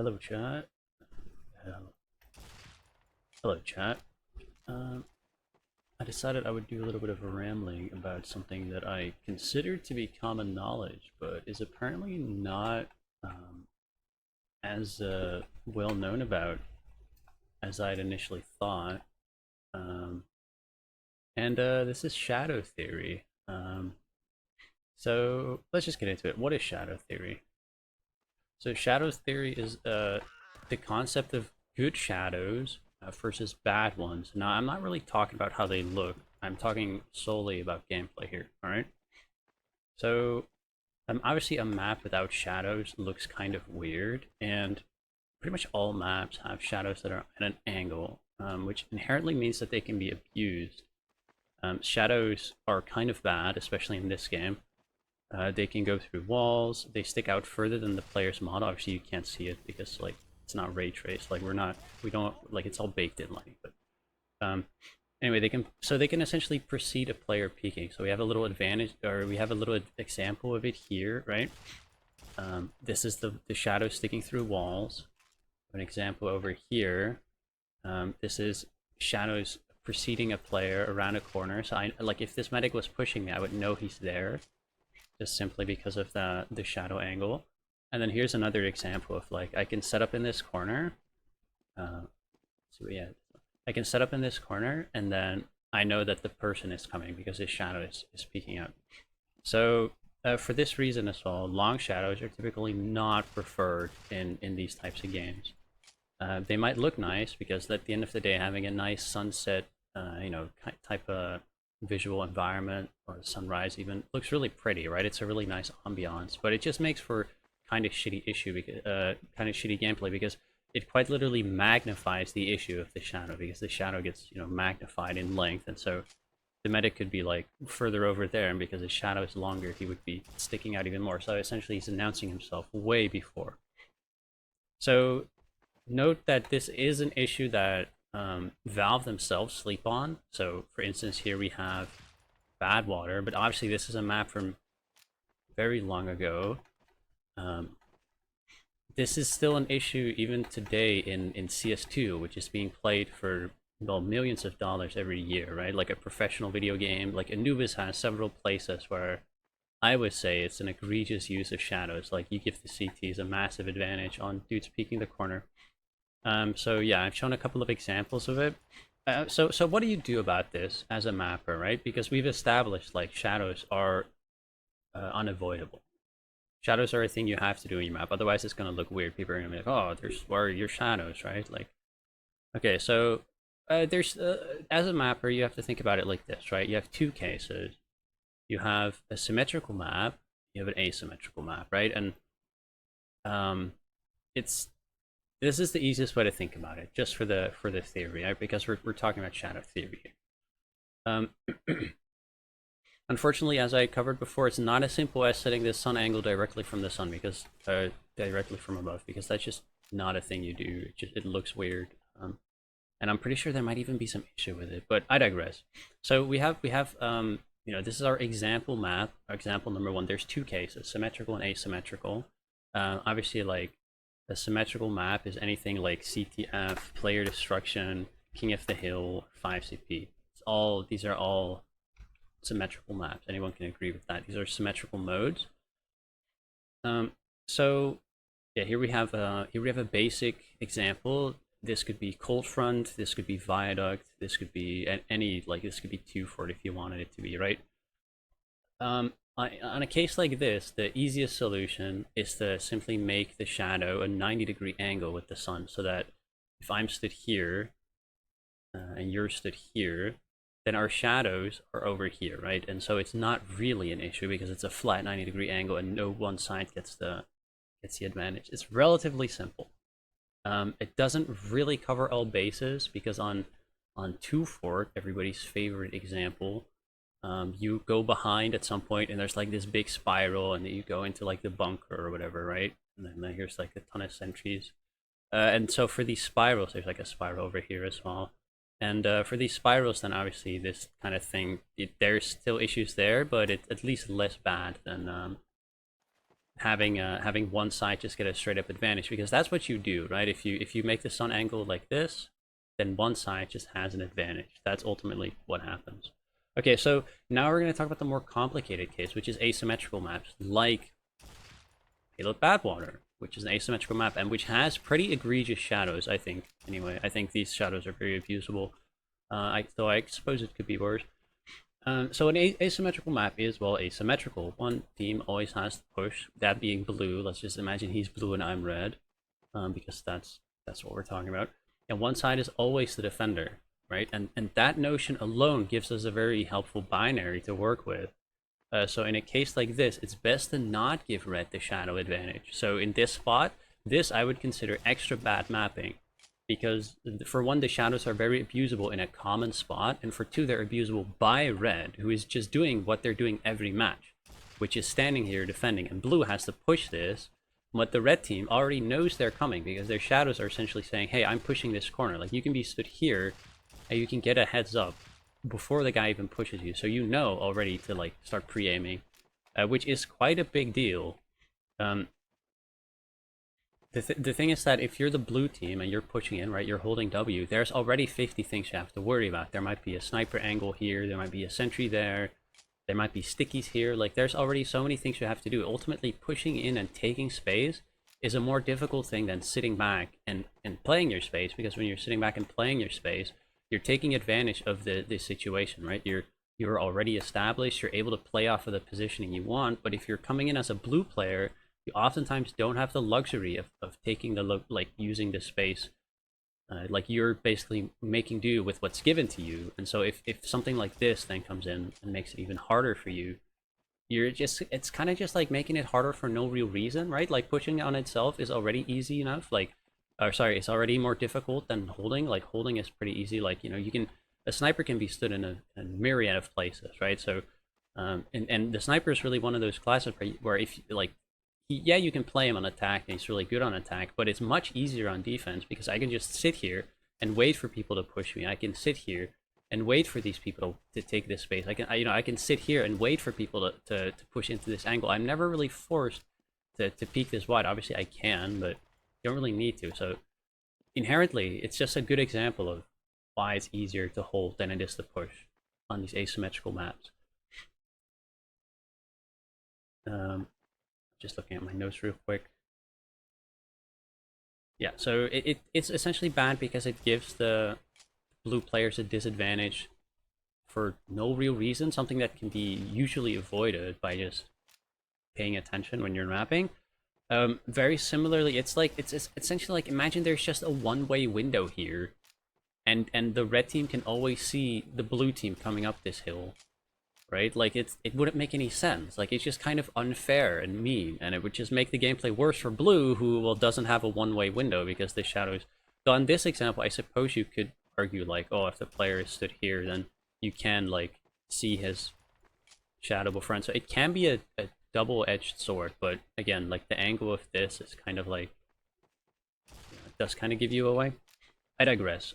Hello, chat. Hello, chat. Um, I decided I would do a little bit of a rambling about something that I consider to be common knowledge, but is apparently not as well known about as I'd initially thought. Um, and This is shadow theory. So let's just get into it. What is shadow theory? So shadow theory is the concept of good shadows versus bad ones. Now, I'm not really talking about how they look. I'm talking solely about gameplay here. All right. So, obviously, a map without shadows looks kind of weird, and pretty much all maps have shadows that are at an angle, which inherently means that they can be abused. Shadows are kind of bad, especially in this game. They can go through walls. They stick out further than the player's model. Obviously, you can't see it because like it's not ray traced. Like we don't like it's all baked in light. But anyway, they can essentially precede a player peeking. So we have a little advantage, or we have a little example of it here, right? This is the shadow sticking through walls. An example over here. This is shadows preceding a player around a corner. So I like if this medic was pushing me, I would know he's there just simply because of the shadow angle. And then here's another example of like I can set up in this corner. So yeah, I can set up in this corner, and then I know that the person is coming because his shadow is peeking out. So for this reason as well, long shadows are typically not preferred in these types of games. They might look nice because at the end of the day, having a nice sunset, type of visual environment or sunrise even looks really pretty, right? It's a really nice ambiance, but it just makes for kind of shitty kind of shitty gameplay because it quite literally magnifies the issue of the shadow because the shadow gets magnified in length, and so the medic could be like further over there, and because his shadow is longer, he would be sticking out even more. So essentially, he's announcing himself way before. So note that this is an issue that Valve themselves sleep on. So, for instance, here we have Bad Water, but obviously this is a map from very long ago. This is still an issue even today in CS2, which is being played for millions of dollars every year, right? Like a professional video game, like Anubis has several places where I would say it's an egregious use of shadows. Like you give the CTs a massive advantage on dudes peeking the corner. So yeah, I've shown a couple of examples of it. So what do you do about this as a mapper, right? Because we've established like shadows are unavoidable. Shadows are a thing you have to do in your map. Otherwise, it's gonna look weird. People are gonna be like, "Oh, where are your shadows?" Right? Like, okay, so there's as a mapper, you have to think about it like this, right? You have two cases. You have a symmetrical map. You have an asymmetrical map, right? And it's this is the easiest way to think about it, just for the theory, right? Because we're talking about shadow theory here. Um, Unfortunately, as I covered before, it's not as simple as setting the sun angle directly from the sun because directly from above, because that's just not a thing you do. It looks weird, and I'm pretty sure there might even be some issue with it. But I digress. So we have this is our example map. Example number one. There's two cases: symmetrical and asymmetrical. Obviously, like a symmetrical map is anything like CTF, player destruction, King of the Hill, 5CP. These are all symmetrical maps. Anyone can agree with that. These are symmetrical modes. So yeah, here we have a basic example. This could be cold front. This could be viaduct. This could be any like this could be 2 fort if you wanted it to be, right. On a case like this, the easiest solution is to simply make the shadow a 90-degree angle with the sun, so that if I'm stood here and you're stood here, then our shadows are over here, right? And so it's not really an issue because it's a flat 90-degree angle and no one side gets the advantage. It's relatively simple. It doesn't really cover all bases because on 2 fort, everybody's favorite example, you go behind at some point and there's like this big spiral and then you go into like the bunker or whatever, right? And then here's like a ton of sentries. And so for these spirals, there's like a spiral over here as well. And for these spirals, then obviously this kind of thing, there's still issues there, but it's at least less bad having one side just get a straight up advantage, because that's what you do, right? If you make the sun angle like this, then one side just has an advantage. That's ultimately what happens. Okay, so now we're going to talk about the more complicated case, which is asymmetrical maps, like Halo Badwater, which is an asymmetrical map and which has pretty egregious shadows, I think. Anyway, I think these shadows are very abusable. Though I suppose it could be worse. So an asymmetrical map is, well, asymmetrical. One team always has to push, that being blue. Let's just imagine he's blue and I'm red, because that's what we're talking about. And one side is always the defender, right? And that notion alone gives us a very helpful binary to work with. So in a case like this, it's best to not give red the shadow advantage. So in this spot, this I would consider extra bad mapping, because for one, the shadows are very abusable in a common spot, and for two, they're abusable by red, who is just doing what they're doing every match, which is standing here defending, and blue has to push this, but the red team already knows they're coming, because their shadows are essentially saying, hey, I'm pushing this corner. Like, you can be stood here, and you can get a heads up before the guy even pushes you, so you know already to like start pre-aiming, which is quite a big deal. The thing is that if you're the blue team and you're pushing in, right, you're holding W, there's already 50 things you have to worry about. There might be a sniper angle here, there might be a sentry there might be stickies here. Like, there's already so many things you have to do. Ultimately, pushing in and taking space is a more difficult thing than sitting back and playing your space, because when you're sitting back and playing your space, you're taking advantage of the situation, right? You're already established, you're able to play off of the positioning you want, but if you're coming in as a blue player, you oftentimes don't have the luxury of taking like using the space. Like, you're basically making do with what's given to you, and so if something like this then comes in and makes it even harder for you, it's kind of just like making it harder for no real reason, right? Like, pushing on itself is already easy enough, like, or sorry, it's already more difficult than holding. Like, holding is pretty easy. Like, you can, a sniper can be stood in a myriad of places, right? So and the sniper is really one of those classes where if like, yeah, you can play him on attack and he's really good on attack, but it's much easier on defense, because I can just sit here and wait for people to push me. I can sit here and wait for these people to take this space. I can sit here and wait for people to push into this angle. I'm never really forced to peek this wide. Obviously I can, but you don't really need to. So inherently, it's just a good example of why it's easier to hold than it is to push on these asymmetrical maps. Just looking at my notes real quick. Yeah, so it's essentially bad because it gives the blue players a disadvantage for no real reason, something that can be usually avoided by just paying attention when you're mapping. Very similarly, it's essentially like, imagine there's just a one-way window here, and the red team can always see the blue team coming up this hill, right? Like, it wouldn't make any sense. Like, it's just kind of unfair and mean, and it would just make the gameplay worse for blue, who, well, doesn't have a one-way window because the shadows. So on this example, I suppose you could argue like, oh, if the player is stood here, then you can like see his shadow before. So it can be a double-edged sword, but again, like, the angle of this is kind of like, it does kind of give you away. I digress.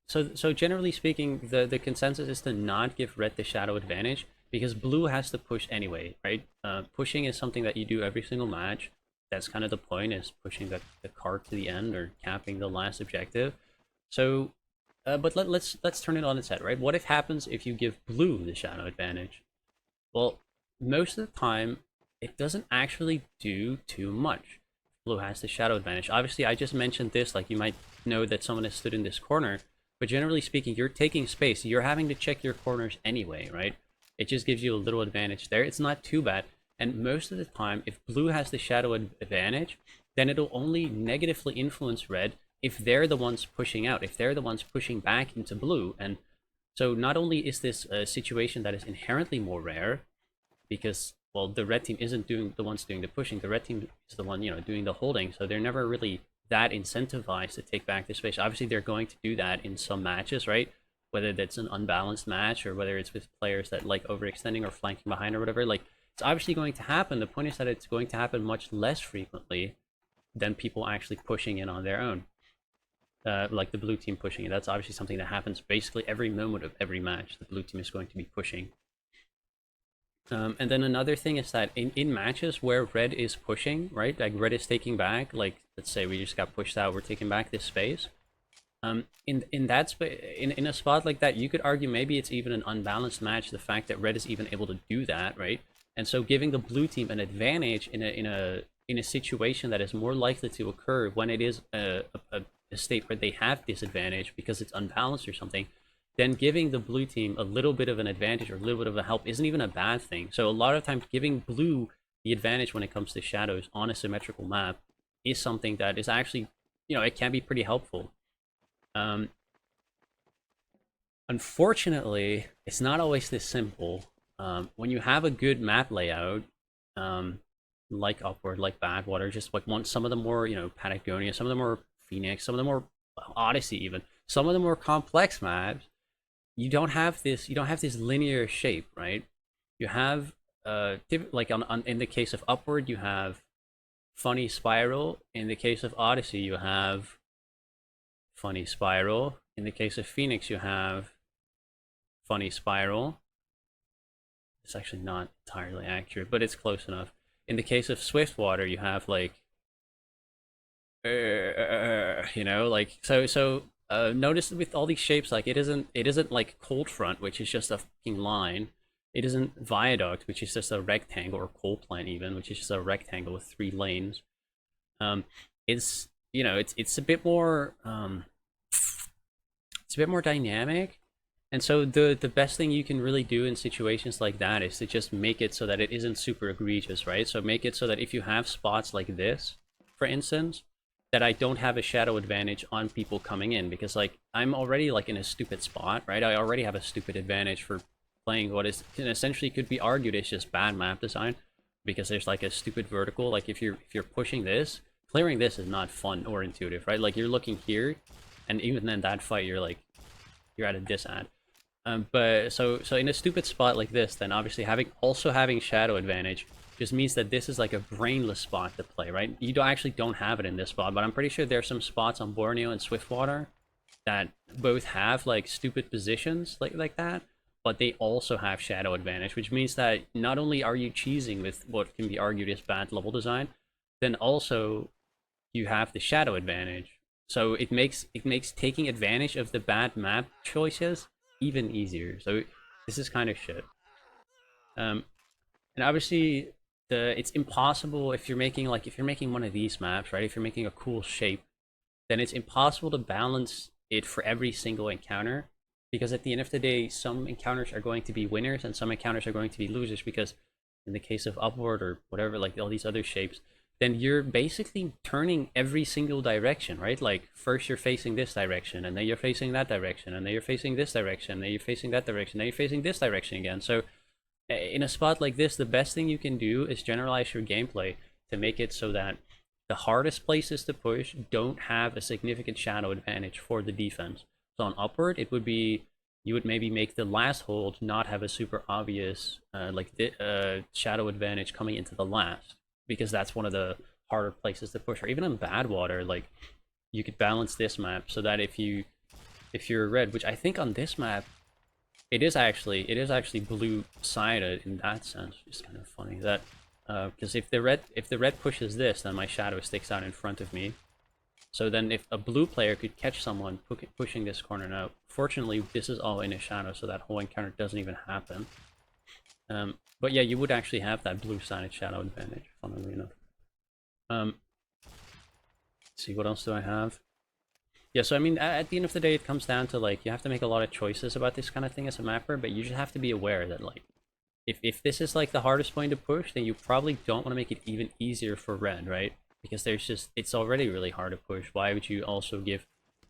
So generally speaking, the consensus is to not give red the shadow advantage, because blue has to push anyway, right? Pushing is something that you do every single match. That's kind of the point, is pushing the cart to the end, or capping the last objective. So, but let's turn it on its head, right? What happens if you give blue the shadow advantage? Well, most of the time, it doesn't actually do too much. Blue has the shadow advantage. Obviously, I just mentioned this, like, you might know that someone has stood in this corner, but generally speaking, you're taking space. You're having to check your corners anyway, right? It just gives you a little advantage there. It's not too bad. And most of the time, if blue has the shadow advantage, then it'll only negatively influence red if they're the ones pushing out, if they're the ones pushing back into blue. And so not only is this a situation that is inherently more rare, because, well, the red team isn't doing the ones doing the pushing, the red team is the one, doing the holding, so they're never really that incentivized to take back the space. Obviously, they're going to do that in some matches, right? Whether that's an unbalanced match, or whether it's with players that like overextending or flanking behind or whatever, like, it's obviously going to happen. The point is that it's going to happen much less frequently than people actually pushing in on their own. Like the blue team pushing it. That's obviously something that happens basically every moment of every match. The blue team is going to be pushing. And then another thing is that in matches where red is pushing, right? Like red is taking back, like let's say we just got pushed out, we're taking back this space. In that in a spot like that, you could argue maybe it's even an unbalanced match. The fact that red is even able to do that, right? And so giving the blue team an advantage in a situation that is more likely to occur when it is a state where they have disadvantage because it's unbalanced or something, then giving the blue team a little bit of an advantage or a little bit of a help isn't even a bad thing. So a lot of times giving blue the advantage when it comes to shadows on a symmetrical map is something that is actually, it can be pretty helpful. Um, Unfortunately, it's not always this simple. When you have a good map layout, um, like Upward, like Badwater, just like some of the more, Patagonia, some of the more Phoenix, some of the more Odyssey even, some of the more complex maps, you don't have this linear shape, right? You have like in the case of Upward, you have funny spiral. In the case of Odyssey, you have funny spiral. In the case of Phoenix, you have funny spiral. It's actually not entirely accurate, but it's close enough. In the case of Swiftwater, you have like, like notice with all these shapes, like it isn't like cold front, which is just a fucking line. It isn't viaduct, which is just a rectangle, or coal plant even, which is just a rectangle with 3 lanes. It's it's a bit more it's a bit more dynamic. And so the best thing you can really do in situations like that is to just make it so that it isn't super egregious, right? So make it so that if you have spots like this, for instance, that I don't have a shadow advantage on people coming in, because like I'm already like in a stupid spot, right? I already have a stupid advantage for playing what is essentially could be argued as just bad map design, because there's like a stupid vertical. Like if you're pushing this, clearing this is not fun or intuitive, right? Like you're looking here, and even then that fight you're at a disad. But so in a stupid spot like this, then obviously having shadow advantage just means that this is like a brainless spot to play, right? You don't have it in this spot, but I'm pretty sure there's some spots on Borneo and Swiftwater that both have like stupid positions like that, but they also have shadow advantage, which means that not only are you cheesing with what can be argued as bad level design, then also you have the shadow advantage. So it makes taking advantage of the bad map choices even easier. So this is kind of shit. Um, and obviously it's impossible if you're making one of these maps, right? If you're making a cool shape, then it's impossible to balance it for every single encounter, because at the end of the day, some encounters are going to be winners and some encounters are going to be losers, because in the case of Upward or whatever, like all these other shapes, then you're basically turning every single direction, right? Like first you're facing this direction, and then you're facing that direction, and then you're facing this direction, and then you're facing that direction, then you're facing this direction again. So in a spot like this, the best thing you can do is generalize your gameplay to make it so that the hardest places to push don't have a significant shadow advantage for the defense. So on Upward, it would be, you would maybe make the last hold not have a super obvious shadow advantage coming into the last, because that's one of the harder places to push. Or even in Badwater, like you could balance this map so that if you're red, which I think on this map it is actually blue sided in that sense. It's kind of funny that because if the red pushes this, then my shadow sticks out in front of me. So then if a blue player could catch someone pushing this corner now, fortunately this is all in a shadow, so that whole encounter doesn't even happen. But yeah, you would actually have that blue-sided shadow advantage, funnily enough. Let's see, what else do I have? Yeah, so I mean, at the end of the day, it comes down to like, you have to make a lot of choices about this kind of thing as a mapper, but you just have to be aware that like, if this is like the hardest point to push, then you probably don't want to make it even easier for red, right? Because it's already really hard to push. Why would you also give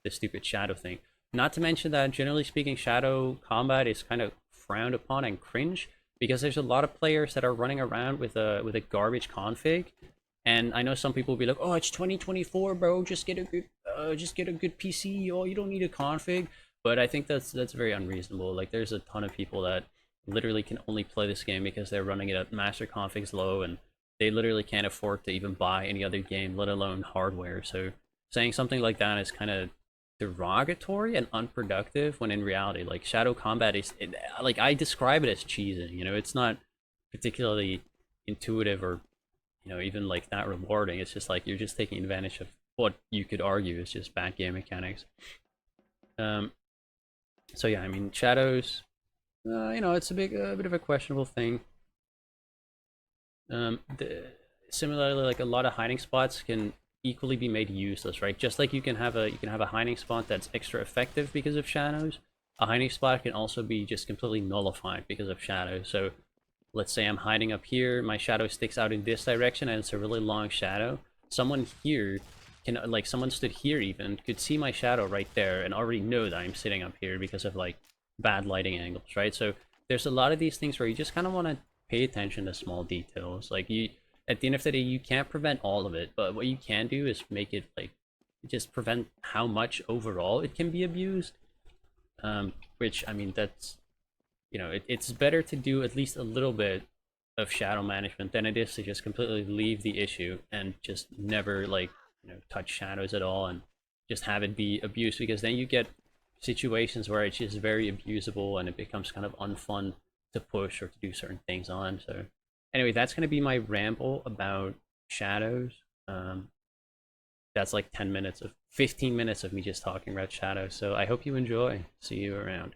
the stupid shadow thing? Not to mention that, generally speaking, shadow combat is kind of frowned upon and cringe, because there's a lot of players that are running around with a garbage config, and I know some people will be like, "Oh, it's 2024, bro. Just get a good PC. Oh, you don't need a config." But I think that's very unreasonable. Like, there's a ton of people that literally can only play this game because they're running it at master configs low, and they literally can't afford to even buy any other game, let alone hardware. So saying something like that is kind of derogatory and unproductive, when in reality, like, shadow combat is like, I describe it as cheesing. It's not particularly intuitive or even like that rewarding. It's just like you're just taking advantage of what you could argue is just bad game mechanics. Um, so yeah, I mean shadows. It's a bit of a questionable thing. Similarly, like a lot of hiding spots can equally be made useless, right? Just like you can have a hiding spot that's extra effective because of shadows. A hiding spot can also be just completely nullified because of shadows. So let's say I'm hiding up here, my shadow sticks out in this direction, and it's a really long shadow. Someone here can, like, someone stood here even, could see my shadow right there and already know that I'm sitting up here because of, like, bad lighting angles, right? So there's a lot of these things where you just kind of want to pay attention to small details. Like, at the end of the day, you can't prevent all of it, but what you can do is make it, like, just prevent how much overall it can be abused. Which, I mean, that's it's better to do at least a little bit of shadow management than it is to just completely leave the issue and just never like touch shadows at all and just have it be abused, because then you get situations where it's just very abusable and it becomes kind of unfun to push or to do certain things on. So anyway, that's going to be my ramble about shadows. um that's like 10 minutes of 15 minutes of me just talking about shadows, so I hope you enjoy. See you around.